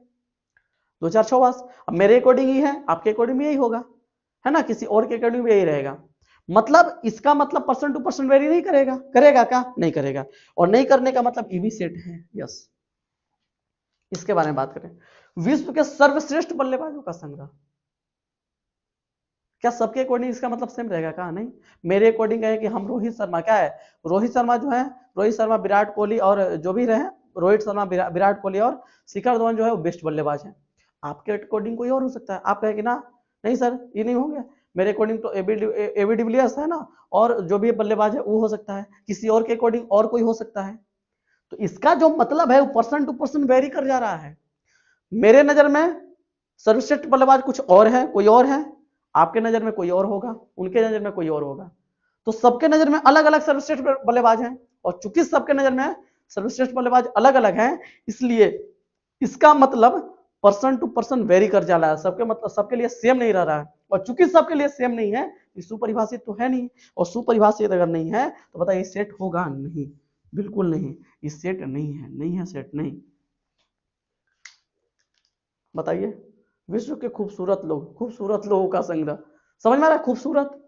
2, 4, 6 बस। अब मेरे अकॉर्डिंग ही है, आपके अकॉर्डिंग भी यही होगा, है ना। किसी और के अकॉर्डिंग भी यही रहेगा। मतलब इसका मतलब परसेंट टू परसेंट वेरी नहीं करेगा, करेगा क्या? नहीं करेगा। और नहीं करने का मतलब ये भी सेट है, यस। इसके बारे में बात करें, विश्व के सर्वश्रेष्ठ बल्लेबाजों का संग्रह। क्या सबके अकॉर्डिंग इसका मतलब सेम रहेगा? क्या? नहीं। मेरे अकॉर्डिंग है कि हम रोहित शर्मा, क्या है, रोहित शर्मा जो है, रोहित शर्मा, विराट कोहली और जो भी रहे, रोहित शर्मा, विराट कोहली और शिखर धवन जो है वो बेस्ट बल्लेबाज है। आपके अकॉर्डिंग कोई और हो सकता है, आप कहेंगे ना नहीं सर ये नहीं होंगे, मेरे अकॉर्डिंग तो एबी डिविलियर्स है ना, और जो भी बल्लेबाज है वो हो सकता है, किसी और के अकॉर्डिंग और कोई हो सकता है। तो इसका जो मतलब है वो परसेंट टू परसेंट वेरी कर जा रहा है। मेरे नजर में सर्वश्रेष्ठ बल्लेबाज कुछ और है, कोई और है, आपके नजर में कोई और होगा, उनके नजर में कोई और होगा। तो सबके नजर में अलग अलग सर्वश्रेष्ठ बल्लेबाज हैं, और चूंकि सबके नजर में सर्वश्रेष्ठ बल्लेबाज अलग अलग हैं, इसलिए इसका मतलब पर्सन टू पर्सन वेरी कर जा रहा है, सबके मतलब सबके लिए सेम नहीं रह रहा है। और चूंकि सबके लिए सेम नहीं है, सुपरिभाषित तो है नहीं, और सुपरिभाषित अगर नहीं है तो बताइए सेट होगा नहीं, बिल्कुल नहीं, ये सेट नहीं है, नहीं है सेट, नहीं। बताइए, विश्व के खूबसूरत लोग, खूबसूरत लोगों का संग्रह, समझ में आ रहा है? खूबसूरत,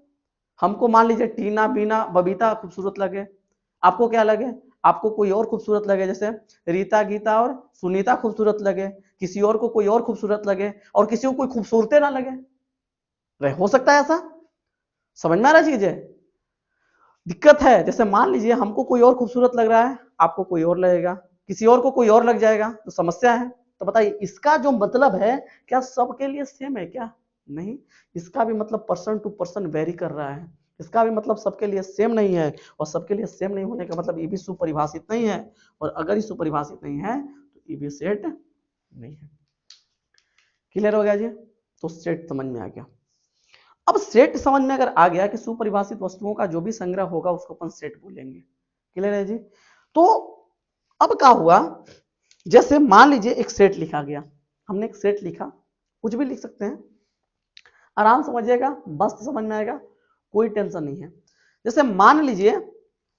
हमको मान लीजिए टीना, बीना, बबीता खूबसूरत लगे, आपको क्या लगे? आपको कोई और खूबसूरत लगे, जैसे रीता, गीता और सुनीता खूबसूरत लगे, किसी और को कोई और खूबसूरत लगे, और किसी को कोई खूबसूरते ना लगे। हो सकता है ऐसा? समझ में आ रहा चीज है? दिक्कत है, जैसे मान लीजिए हमको कोई और खूबसूरत लग रहा है, आपको कोई और लगेगा, किसी और को कोई और लग जाएगा, तो समस्या है। तो बताइए इसका जो मतलब है, क्या सबके लिए सेम है क्या? नहीं, इसका भी मतलब पर्सन टू पर्सन वेरी कर रहा है, इसका भी मतलब सबके लिए सेम नहीं है। और सबके लिए सेम नहीं होने का मतलब ये भी सुपरिभाषित नहीं है, और अगर ये सुपरिभाषित नहीं है तो ये भी सेट नहीं है। क्लियर हो गया जी? तो सेट समझ में आ गया। अब सेट समझ में अगर आ गया कि सुपरिभाषित वस्तुओं का जो भी संग्रह होगा उसको अपन सेट बोलेंगे। क्लियर है जी? तो अब क्या हुआ, जैसे मान लीजिए एक सेट लिखा गया, हमने एक सेट लिखा, कुछ भी लिख सकते हैं, आराम समझिएगा, मस्त समझ में आएगा, कोई टेंशन नहीं है। जैसे मान लीजिए,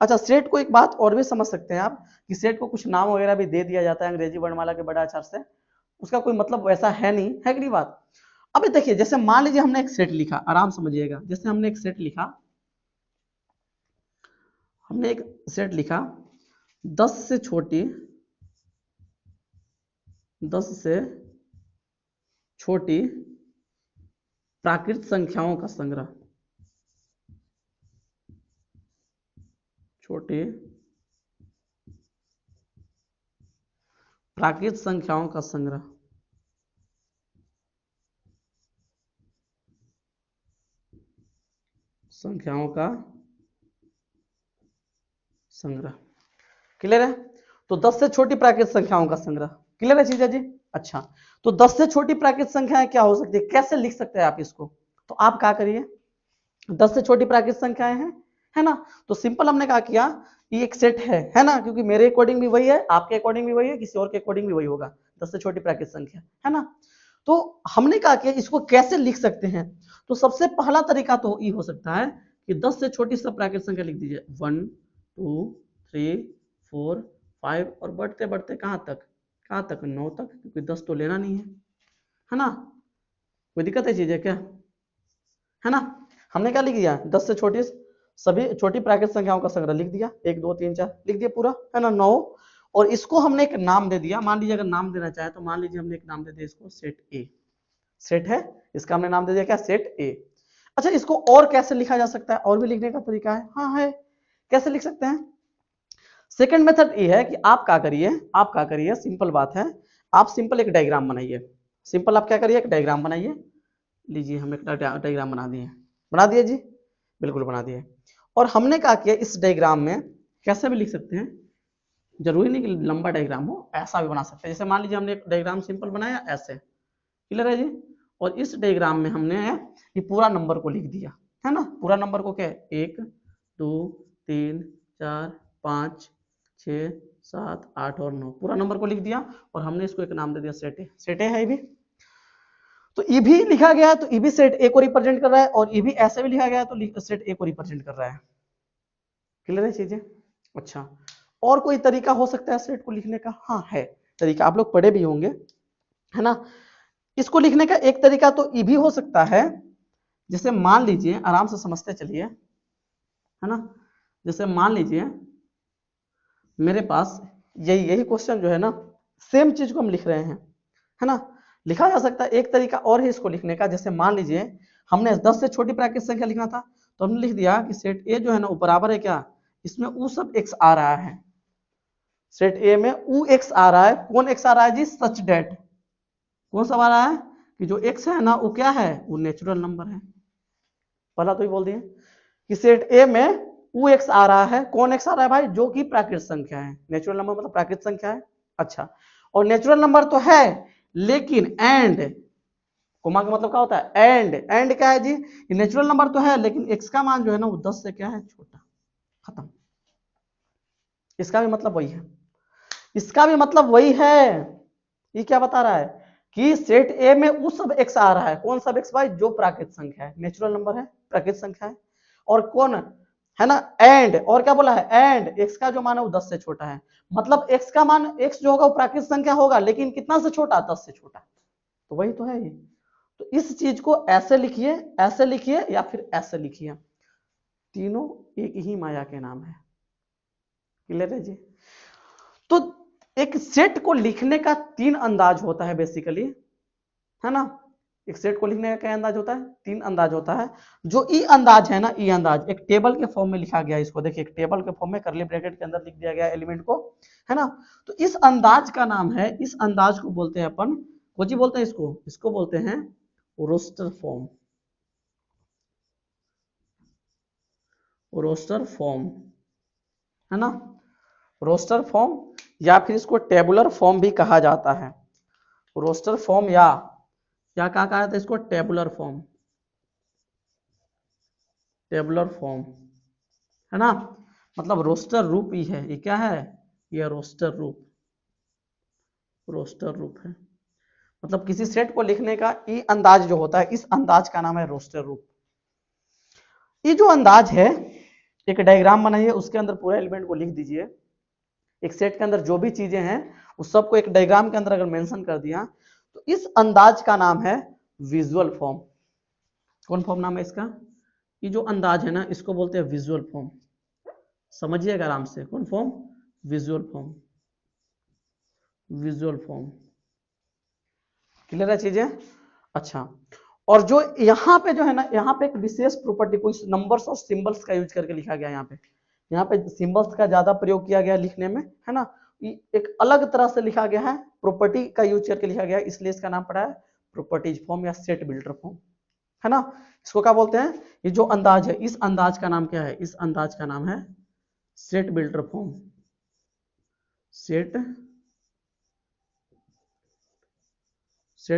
अच्छा सेट को एक बात और भी समझ सकते हैं आप, कि सेट को कुछ नाम वगैरह भी दे दिया जाता है अंग्रेजी वर्णमाला के बड़े अक्षर से, उसका कोई मतलब वैसा है नहीं, है कि नहीं बात? अब देखिए, जैसे मान लीजिए हमने एक सेट लिखा, आराम समझिएगा, जैसे हमने एक सेट लिखा, हमने एक सेट लिखा 10 से छोटी, 10 से छोटी प्राकृत संख्याओं का संग्रह, छोटी प्राकृत संख्याओं का संग्रह, संख्याओं का संग्रह। क्लियर है? तो 10 से छोटी प्राकृत संख्याओं का संग्रह, क्लियर है चीजें जी? अच्छा, तो 10 से छोटी प्राकृत संख्याएं क्या हो सकती है, कैसे लिख सकते हैं आप इसको? तो आप क्या करिए, 10 से छोटी प्राकृत संख्याएं हैं, है ना, तो सिंपल हमने क्या किया, ये एक सेट है ना, क्योंकि मेरे अकॉर्डिंग भी वही है, आपके अकॉर्डिंग भी वही है, किसी और के अकॉर्डिंग भी वही होगा, 10 से छोटी प्राकृत संख्या, है ना। तो हमने क्या किया, इसको कैसे लिख सकते हैं? तो सबसे पहला तरीका तो ये हो सकता है कि 10 से छोटी सब प्राकृत संख्या लिख दीजिए, 1, 2, 3, 4, 5, और बढ़ते बढ़ते कहाँ तक 9 तक, क्योंकि 10 तो लेना नहीं है ना। कोई दिक्कत है चीज है क्या? है ना। हमने क्या लिख दिया, 10 से छोटी सभी छोटी प्राकृत संख्याओं का संग्रह लिख दिया, 1, 2, 3, 4 लिख दिया पूरा, है ना, 9। और इसको हमने एक नाम दे दिया, मान लीजिए अगर नाम देना चाहे तो मान लीजिए हमने एक नाम दे दिया इसको सेट ए, सेट है, इसका हमने नाम दे दिया क्या, सेट ए। अच्छा, इसको और कैसे लिखा जा सकता है, और भी लिखने का तरीका है? हाँ है, कैसे लिख सकते हैं? सेकंड मेथड ये है कि आप क्या करिए, सिंपल बात है, आप सिंपल एक डायग्राम बनाइए। सिंपल आप क्या करिए, एक डायग्राम बनाइए। लीजिए हम एक डायग्राम बना दिए जी, बिल्कुल बना दिए। और हमने क्या किया, इस डायग्राम में कैसे भी लिख सकते हैं, जरूरी नहीं कि लंबा डायग्राम हो, ऐसा भी बना सकते हैं। जैसे मान लीजिए हमने एक डायग्राम सिंपल बनाया ऐसे, क्लियर है जी। और इस डायग्राम में हमने ये पूरा नंबर को लिख दिया, है ना। पूरा नंबर को क्या है, 1 2 3 4 5 6 7 8 और 9, पूरा नंबर को लिख दिया। और हमने इसको एक नाम दे दिया सेट ए। सेट ए है ये भी, तो ई भी लिखा गया है, तो ई भी सेट ए को रिप्रेजेंट कर रहा है, और ई भी ऐसे भी लिखा गया है तो सेट ए को रिप्रेजेंट कर रहा है। क्लियर है चीजें? अच्छा, और कोई तरीका हो सकता है सेट को लिखने का? हाँ है तरीका, आप लोग पढ़े भी होंगे, है ना। इसको लिखने का एक तरीका तो ये भी हो सकता है, जैसे मान लीजिए, आराम से समझते चलिए, है ना। जैसे मान लीजिए मेरे पास यही क्वेश्चन जो है ना, सेम चीज को हम लिख रहे हैं, है ना। लिखा जा सकता है एक तरीका और है इसको लिखने का। जैसे मान लीजिए हमने 10 से छोटी प्राकृत संख्या लिखना था, तो हमने लिख दिया कि सेट ए जो है ना वो बराबर है क्या, इसमें ऊ सब एक्स आ रहा है। सेट ए में ऊ एक्स आ रहा है, कौन एक्स आ रहा है जी, सच डेट। कौन सा आ रहा है कि जो एक्स है ना वो क्या है, वो नेचुरल नंबर है। पहला तो ये बोल दिए कि सेट ए में ऊ एक्स आ रहा है, कौन एक्स आ रहा है भाई, जो कि प्राकृत संख्या है। नेचुरल नंबर मतलब प्राकृत संख्या है। अच्छा, और नेचुरल नंबर तो है, लेकिन एंड, कोमा का मतलब क्या होता है, एंड क्या है जी, नेचुरल नंबर तो है लेकिन एक्स का मान जो है ना वो 10 से क्या है, छोटा। खत्म। इसका भी मतलब वही है, इसका भी मतलब वही है। ये क्या बता रहा है कि सेट ए में उस सब एक्स आ रहा है, कौन सा एक्स भाई, जो प्राकृत संख्या है, नेचुरल नंबर है, प्राकृत संख्या है। और कौन है ना, एंड, और क्या बोला है, एंड एक्स का जो मान है वो 10 से छोटा है। मतलब एक्स का मान, एक्स जो होगा वो प्राकृत संख्या होगा, लेकिन कितना से छोटा, 10 से छोटा। तो वही तो है ये। तो इस चीज को ऐसे लिखिए या फिर ऐसे लिखिए, तीनों एक ही माया के नाम है। क्लियर है जी। तो एक सेट को लिखने का 3 अंदाज होता है बेसिकली, है ना। एक सेट को लिखने का क्या अंदाज होता है, 3 अंदाज होता है। जो ई अंदाज है ना, ई अंदाज एक टेबल के फॉर्म में लिखा गया है। इसको देखिए, एक टेबल के फॉर्म में करली ब्रैकेट के अंदर लिख दिया गया एलिमेंट को, है ना। तो इस अंदाज का नाम है, इस अंदाज को बोलते हैं अपन, कोची बोलते हैं इसको, इसको बोलते हैं रोस्टर फॉर्म। रोस्टर फॉर्म, है ना, रोस्टर फॉर्म, या फिर इसको टेबुलर फॉर्म भी कहा जाता है। रोस्टर फॉर्म या क्या कहा जाता है इसको, टेबुलर फॉर्म, टेबुलर फॉर्म, है ना। मतलब रोस्टर रूप ही है ये, क्या है ये, रोस्टर रूप, रोस्टर रूप है। मतलब किसी सेट को लिखने का ई अंदाज जो होता है, इस अंदाज का नाम है रोस्टर रूप। ये जो अंदाज है, एक डायग्राम बनाइए, उसके अंदर पूरे एलिमेंट को लिख दीजिए। एक सेट के अंदर जो भी चीजें हैं उस सबको एक डायग्राम के अंदर अगर मेंशन कर दिया, तो इस अंदाज का नाम है विजुअल फॉर्म। कौन फॉर्म नाम है इसका, ये जो अंदाज है ना इसको बोलते हैं विजुअल फॉर्म। समझिएगा आराम से, कौन form, visual form, visual form. Clear है चीजें? अच्छा, और जो यहाँ पे जो है ना, यहाँ पे एक विशेष प्रॉपर्टी, कुछ नंबर्स और सिंबल्स का यूज करके लिखा गया। यहाँ पे सिंबल्स का ज्यादा प्रयोग किया गया लिखने में, है ना। एक अलग तरह से लिखा गया है, प्रॉपर्टी का यूज करके लिखा गया है, इसलिए इसका नाम पड़ा है प्रॉपर्टीज फॉर्म या सेट बिल्डर फॉर्म, है ना। इसको क्या बोलते हैं, ये जो अंदाज है, इस अंदाज का नाम क्या है, इस अंदाज का नाम है set builder form. Set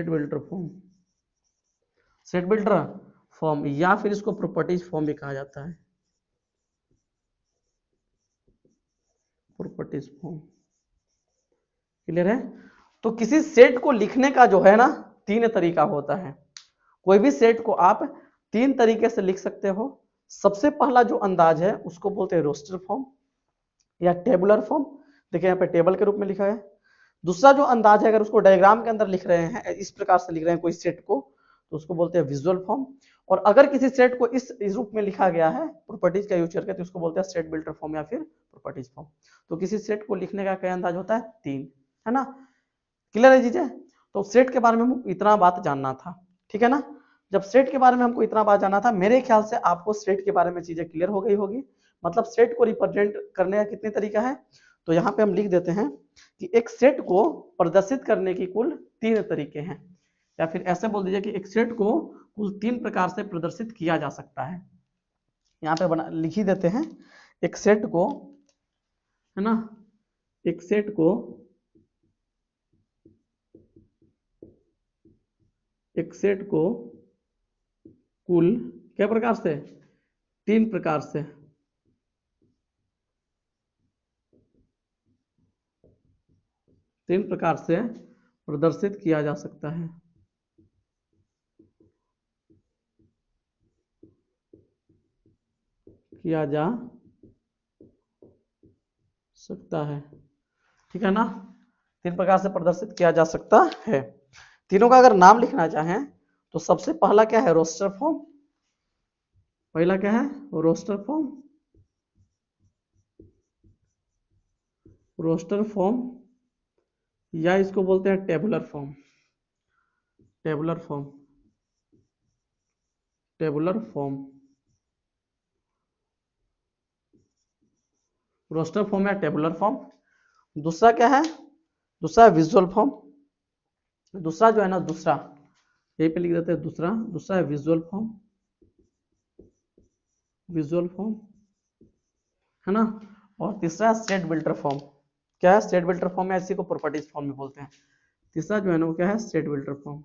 builder form, set builder form, या फिर इसको प्रॉपर्टीज फॉर्म भी कहा जाता है, प्रॉपर्टीज फॉर्म। क्लियर है? तो किसी सेट को लिखने का जो है ना 3 तरीका होता है। कोई भी सेट को आप 3 तरीके से लिख सकते हो। सबसे पहला जो अंदाज है उसको बोलते हैं रोस्टर फॉर्म या टेबुलर फॉर्म। देखिए यहाँ पे टेबल के रूप में लिखा है। दूसरा जो अंदाज है, अगर उसको डायग्राम के अंदर लिख रहे हैं, इस प्रकार से लिख रहे हैं कोई सेट को, तो उसको बोलते हैं विजुअल फॉर्म। और अगर किसी सेट को इस रूप में लिखा गया है प्रॉपर्टीज का यूज करके, तो उसको बोलते हैं सेट बिल्डर फॉर्म या फिर प्रॉपर्टीज फॉर्म। तो किसी सेट को लिखने का क्या अंदाज होता है, 3, है ना। क्लियर है चीजें? तो सेट के बारे में इतना बात जानना था, ठीक है ना। जब सेट के बारे में हमको इतना बात जाना था, मेरे ख्याल से आपको सेट के बारे में चीजें क्लियर हो गई होगी। मतलब सेट को रिप्रेजेंट करने का कितने तरीका है, तो यहाँ पे हम लिख देते हैं कि एक सेट को प्रदर्शित करने की कुल 3 तरीके हैं, या फिर ऐसे बोल दीजिए कि एक सेट को कुल 3 प्रकार से प्रदर्शित किया जा सकता है। यहाँ पे बना लिख ही देते हैं, एक सेट को, है ना, एक सेट को कुल क्या प्रकार से, 3 प्रकार से प्रदर्शित किया जा सकता है। ठीक है ना, 3 प्रकार से प्रदर्शित किया जा सकता है। तीनों का अगर नाम लिखना चाहें तो सबसे पहला क्या है, रोस्टर फॉर्म। पहला क्या है, रोस्टर फॉर्म, या इसको बोलते हैं टेबुलर फॉर्म। रोस्टर फॉर्म या टेबुलर फॉर्म। दूसरा क्या है, दूसरा विजुअल फॉर्म। दूसरा जो है ना, दूसरा यहीं पे लिख देते हैं, दूसरा है विजुअल फॉर्म, है ना। और तीसरा स्टेट बिल्डर फॉर्म। क्या है, स्टेट बिल्डर फॉर्म, या इसी को प्रॉपर्टीज फॉर्म में बोलते हैं। तीसरा जो है ना वो क्या है, स्टेट बिल्डर फॉर्म।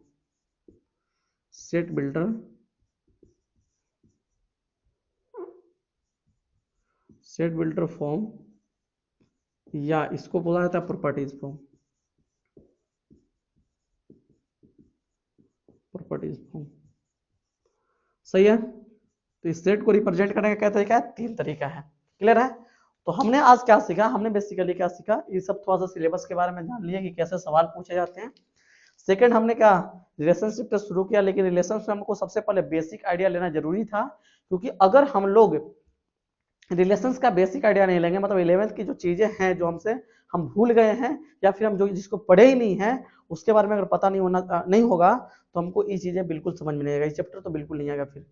या इसको बोला जाता है प्रॉपर्टीज फॉर्म। सही है। तो इस सेट को रिप्रेजेंट करने का क्या तरीका है, 3 तरीका है। क्लियर है। तो हमने आज क्या सीखा, हमने बेसिकली क्या सीखा, ये सब थोड़ा सा सिलेबस के बारे में जान लिया कि कैसे सवाल पूछे जाते हैं। सेकंड हमने क्या, रिलेशनशिप से शुरू किया, लेकिन रिलेशनशिप हमको सबसे पहले बेसिक आइडिया लेना जरूरी था, क्योंकि अगर हम लोग रिलेशंस का बेसिक आइडिया नहीं लेंगे, मतलब 11th की जो चीजें हैं जो हम भूल गए हैं, या फिर हम जो जिसको पढ़े ही नहीं है उसके बारे में अगर पता नहीं होगा, तो हमको ये चीजें बिल्कुल समझ में नहीं आएगा, ये चैप्टर तो बिल्कुल नहीं आएगा फिर,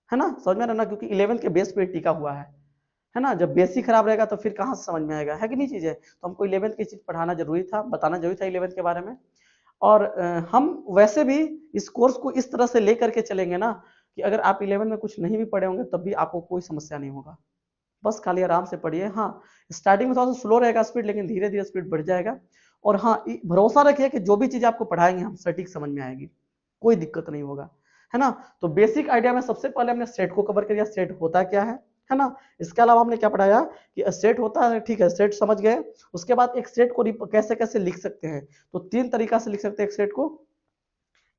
है ना, समझ में रहना, क्योंकि 11th के बेस पे टिका हुआ है ना। जब बेसिक खराब रहेगा तो फिर कहाँ से समझ में आएगा, है कि नहीं चीजें। तो हमको 11th की चीज पढ़ाना जरूरी था, बताना जरूरी था 11th के बारे में। और हम वैसे भी इस कोर्स को इस तरह से लेकर के चलेंगे ना, कि अगर आप 11 में कुछ नहीं भी पढ़े होंगे तब भी आपको कोई समस्या नहीं होगा। बस खाली आराम से पढ़िए। हाँ, स्टार्टिंग में थोड़ा सा स्लो रहेगा स्पीड, लेकिन धीरे धीरे स्पीड बढ़ जाएगा। और हाँ, भरोसा रखिए कि जो भी चीज आपको पढ़ाएंगे हम सटीक समझ में आएगी, कोई दिक्कत नहीं होगा, है ना। तो बेसिक आइडिया में सबसे पहले हमने सेट को कवर किया, सेट होता क्या है ना। इसके अलावा हमने क्या पढ़ाया कि सेट होता है, ठीक है, सेट समझ गए। उसके बाद एक सेट को कैसे कैसे लिख सकते हैं, तो 3 तरीका से लिख सकते हैं एक सेट को।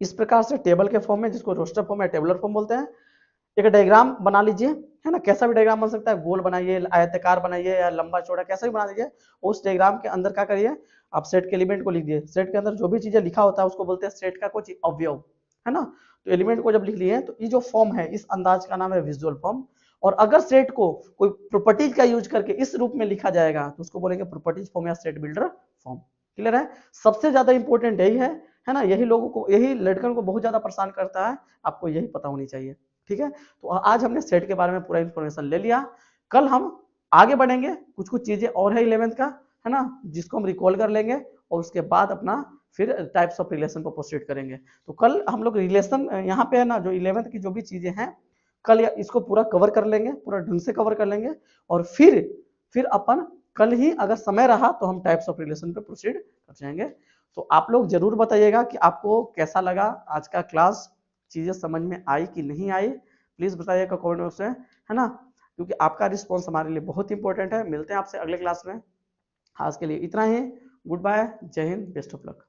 इस प्रकार से टेबल के फॉर्म में, जिसको रोस्टर फॉर्म या टेबुलर फॉर्म बोलते हैं। एक डायग्राम बना लीजिए, है ना, कैसा भी डायग्राम बन सकता है, गोल बनाइए, आयताकार बनाइए, या लंबा चौड़ा कैसा भी बना लीजिए। उस डायग्राम के अंदर क्या करिए, आप सेट के एलिमेंट को लिख दिए। सेट के अंदर जो भी चीजें लिखा होता है उसको बोलते हैं सेट का कुछ अवयव, है ना। तो एलिमेंट को जब लिख लिए तो ये जो फॉर्म है, इस अंदाज का नाम है विजुअल फॉर्म। और अगर सेट को कोई प्रॉपर्टीज का यूज करके इस रूप में लिखा जाएगा तो उसको बोलेंगे प्रॉपर्टीज फॉर्म या सेट बिल्डर फॉर्म। क्लियर है। सबसे ज्यादा इंपॉर्टेंट यही है ना, यही लोगों को, यही लड़कों को बहुत ज्यादा परेशान करता है, आपको यही पता होनी चाहिए। ठीक है। तो आज हमने सेट के बारे में पूरा इंफॉर्मेशन ले लिया। कल हम आगे बढ़ेंगे, कुछ कुछ चीजें और है 11th का, है ना, जिसको हम रिकॉल कर लेंगे, और उसके बाद अपना फिर टाइप्स ऑफ रिलेशन पर प्रोसीड करेंगे। तो कल हम लोग रिलेशन यहाँ पे है ना, जो 11th की जो भी चीजें हैं, कल इसको पूरा कवर कर लेंगे, पूरा ढंग से कवर कर लेंगे। और फिर अपन कल ही अगर समय रहा तो हम टाइप्स ऑफ रिलेशन पे प्रोसीड कर जाएंगे। तो आप लोग जरूर बताइएगा कि आपको कैसा लगा आज का क्लास, चीजें समझ में आई कि नहीं आई, प्लीज बताइएगा कमेंट बॉक्स में, है ना, क्योंकि आपका रिस्पॉन्स हमारे लिए बहुत इंपॉर्टेंट है। मिलते हैं आपसे अगले क्लास में, आज के लिए इतना ही। गुड बाय, जय हिंद, बेस्ट ऑफ लक।